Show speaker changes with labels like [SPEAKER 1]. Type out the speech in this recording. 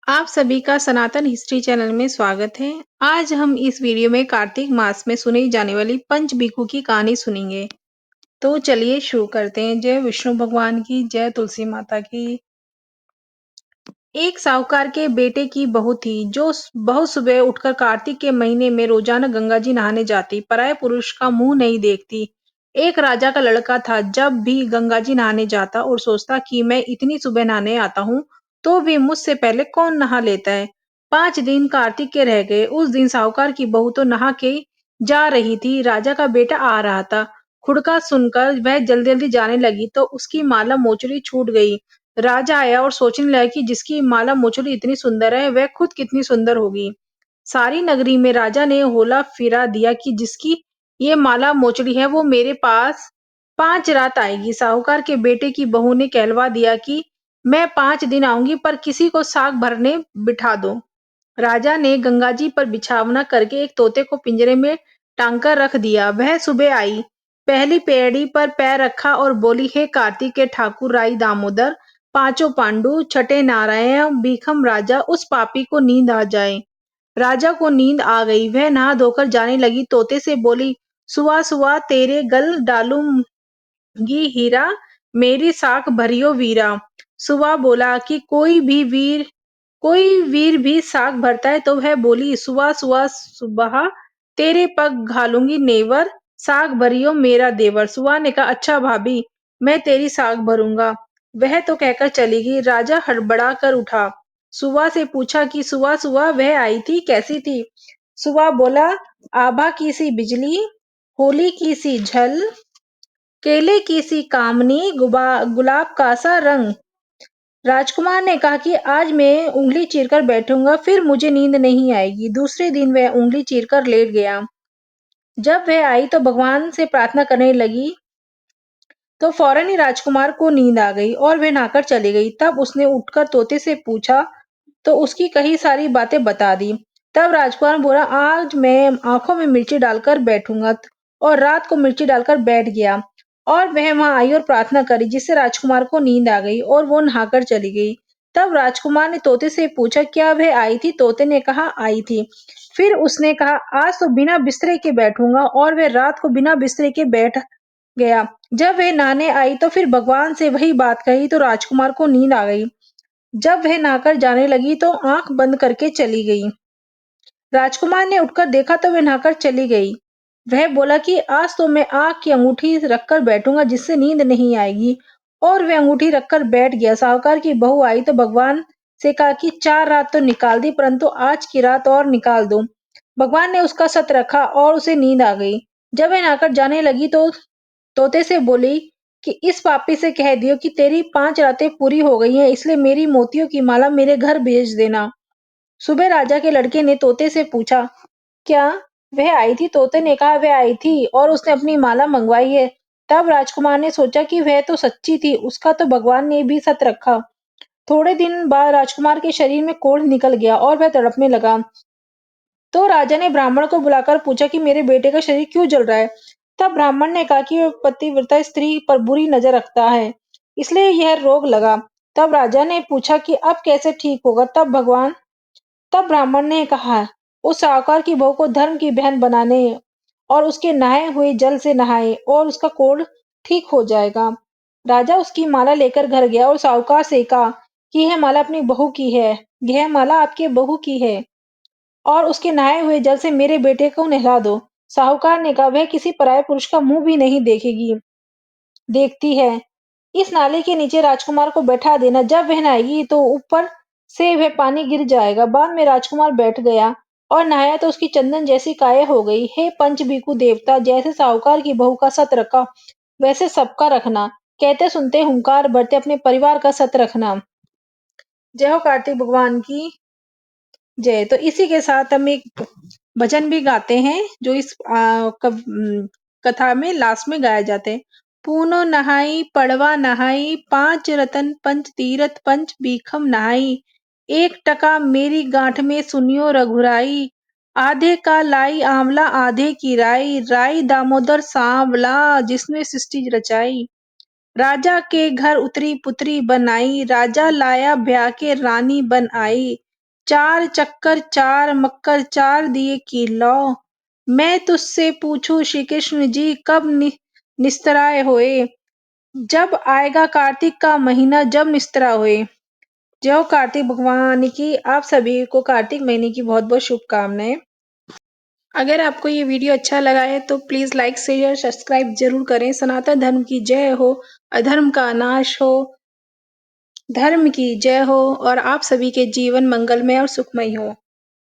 [SPEAKER 1] आप सभी का सनातन हिस्ट्री चैनल में स्वागत है। आज हम इस वीडियो में कार्तिक मास में सुनी जाने वाली पंचबिखु की कहानी सुनेंगे। तो चलिए शुरू करते हैं। जय विष्णु भगवान की, जय तुलसी माता की। एक साहूकार के बेटे की बहू थी जो बहुत सुबह उठकर कार्तिक के महीने में रोजाना गंगा जी नहाने जाती, पराये पुरुष का मुंह नहीं देखती। एक राजा का लड़का था, जब भी गंगा जी नहाने जाता और सोचता कि मैं इतनी सुबह नहाने आता हूँ तो भी मुझसे पहले कौन नहा लेता है। 5 दिन कार्तिक के रह गए। उस दिन साहूकार की बहू तो नहा के जा रही थी, राजा का बेटा आ रहा था। खुड़का सुनकर वह जल्दी जल्दी जाने लगी तो उसकी माला मोचड़ी छूट गई। राजा आया और सोचने लगा कि जिसकी माला मोचड़ी इतनी सुंदर है वह खुद कितनी सुंदर होगी। सारी नगरी में राजा ने होला फिरा दिया कि जिसकी ये माला मोचड़ी है वो मेरे पास 5 रात आएगी। साहूकार के बेटे की बहू ने कहलवा दिया कि मैं 5 दिन आऊंगी, पर किसी को साग भरने बिठा दो। राजा ने गंगाजी पर बिछावना करके एक तोते को पिंजरे में टांग कर रख दिया। वह सुबह आई, पहली पेड़ी पर पैर रखा और बोली, हे कार्तिक के ठाकुर राई दामोदर, पांचों पांडु, छठे नारायण, भीखम राजा, उस पापी को नींद आ जाए। राजा को नींद आ गई। वह नहा धोकर जाने लगी। तोते से बोली, सुआ सुआ तेरे गल डालूंगी हीरा, मेरी साख भरियो वीरा। सुआ बोला कि कोई वीर भी साग भरता है। तो वह बोली, सुआ सुआ सुबह तेरे पग घालूंगी नेवर, साग भरियो मेरा देवर। सुआ ने कहा, अच्छा भाभी, मैं तेरी साग भरूंगा। वह तो कहकर चली गई। राजा हड़बड़ा कर उठा, सुआ से पूछा कि सुआ सुआ वह आई थी, कैसी थी? सुआ बोला, आभा की सी बिजली, होली की सी झल, केले की सी कामनी, गुलाब का सा रंग। राजकुमार ने कहा कि आज मैं उंगली चीरकर बैठूंगा, फिर मुझे नींद नहीं आएगी। दूसरे दिन वह उंगली चीरकर लेट गया। जब वह आई तो भगवान से प्रार्थना करने लगी तो फौरन ही राजकुमार को नींद आ गई और वह नहाकर चली गई। तब उसने उठकर तोते से पूछा तो उसकी कई सारी बातें बता दी। तब राजकुमार बोला, आज मैं आंखों में मिर्ची डालकर बैठूंगा, और रात को मिर्ची डालकर बैठ गया। और वह वहां आई और प्रार्थना करी, जिससे राजकुमार को नींद आ गई और वो नहाकर चली गई। तब राजकुमार ने तोते से पूछा, क्या वह आई थी? तोते ने कहा, आई थी। फिर उसने कहा, आज तो बिना बिस्तरे के बैठूंगा, और वह रात को बिना बिस्तरे के बैठ गया। जब वह नहाने आई तो फिर भगवान से वही बात कही तो राजकुमार को नींद आ गई। जब वह नहाकर जाने लगी तो आंख बंद करके चली गई। राजकुमार ने उठकर देखा तो वह नहाकर चली गई। वह बोला कि आज तो मैं आंख की अंगूठी रखकर बैठूंगा, जिससे नींद नहीं आएगी। और वह अंगूठी रखकर बैठ गया। साहूकार की बहू आई तो भगवान से कहा कि 4 रात तो निकाल दी, परंतु आज की रात और निकाल दो। भगवान ने उसका सत रखा और उसे नींद आ गई। जब वह नहाकर जाने लगी तो तोते से बोली कि इस पापी से कह दियो कि तेरी 5 रातें पूरी हो गई हैं, इसलिए मेरी मोतियों की माला मेरे घर भेज देना। सुबह राजा के लड़के ने तोते से पूछा, क्या वह आई थी? तोते ने कहा, वह आई थी और उसने अपनी माला मंगवाई है। तब राजकुमार ने सोचा कि वह तो सच्ची थी, उसका तो भगवान ने भी सत रखा। थोड़े दिन बाद राजकुमार के शरीर में कोढ़ निकल गया और वह तड़पने लगा। तो राजा ने ब्राह्मण को बुलाकर पूछा कि मेरे बेटे का शरीर क्यों जल रहा है? तब ब्राह्मण ने कहा कि वह पतिव्रता स्त्री पर बुरी नजर रखता है, इसलिए यह रोग लगा। तब राजा ने पूछा कि अब कैसे ठीक होगा? तब ब्राह्मण ने कहा, उस साहूकार की बहू को धर्म की बहन बनाने और उसके नहाए हुए जल से नहाए और उसका कोढ़ ठीक हो जाएगा। राजा उसकी माला लेकर घर गया और साहूकार से कहा कि यह माला अपनी बहू की है, यह माला आपके बहू की है, और उसके नहाए हुए जल से मेरे बेटे को नहला दो। साहूकार ने कहा, वह किसी पराये पुरुष का मुंह भी नहीं देखती है। इस नाले के नीचे राजकुमार को बैठा देना, जब वह नहाएगी तो ऊपर से वह पानी गिर जाएगा। बाद में राजकुमार बैठ गया और नहाया तो उसकी चंदन जैसी काया हो गई। हे पंचबिखु देवता, जैसे साहूकार की बहू का सत रखा वैसे सबका रखना। कहते सुनते हुंकार भरते अपने परिवार का सत रखना। जय हो कार्तिक भगवान की जय। तो इसी के साथ हम एक भजन भी गाते हैं जो इस कथा में लास्ट में गाया जाते हैं। पूनो नहाई पड़वा नहाई, 5 रतन पंच तीरथ पंच बीखम नहाई, 1 टका मेरी गांठ में सुनियो रघुराई, आधे का लाई आंवला आधे की राई, राई दामोदर सांवला जिसने सृष्टि रचाई। राजा के घर उतरी पुत्री बन आई, राजा लाया ब्याह के रानी बन आई, चार चक्कर चार मक्कर चार दिए की लौ। मैं तुझसे पूछूं श्री कृष्ण जी कब निस्तराय होए। जब आएगा कार्तिक का महीना जब निस्तरा होए। जय हो कार्तिक भगवान की। आप सभी को कार्तिक महीने की बहुत बहुत शुभकामनाएं। अगर आपको ये वीडियो अच्छा लगा है तो प्लीज लाइक शेयर सब्सक्राइब जरूर करें। सनातन धर्म की जय हो, अधर्म का नाश हो, धर्म की जय हो और आप सभी के जीवन मंगलमय और सुखमय हो।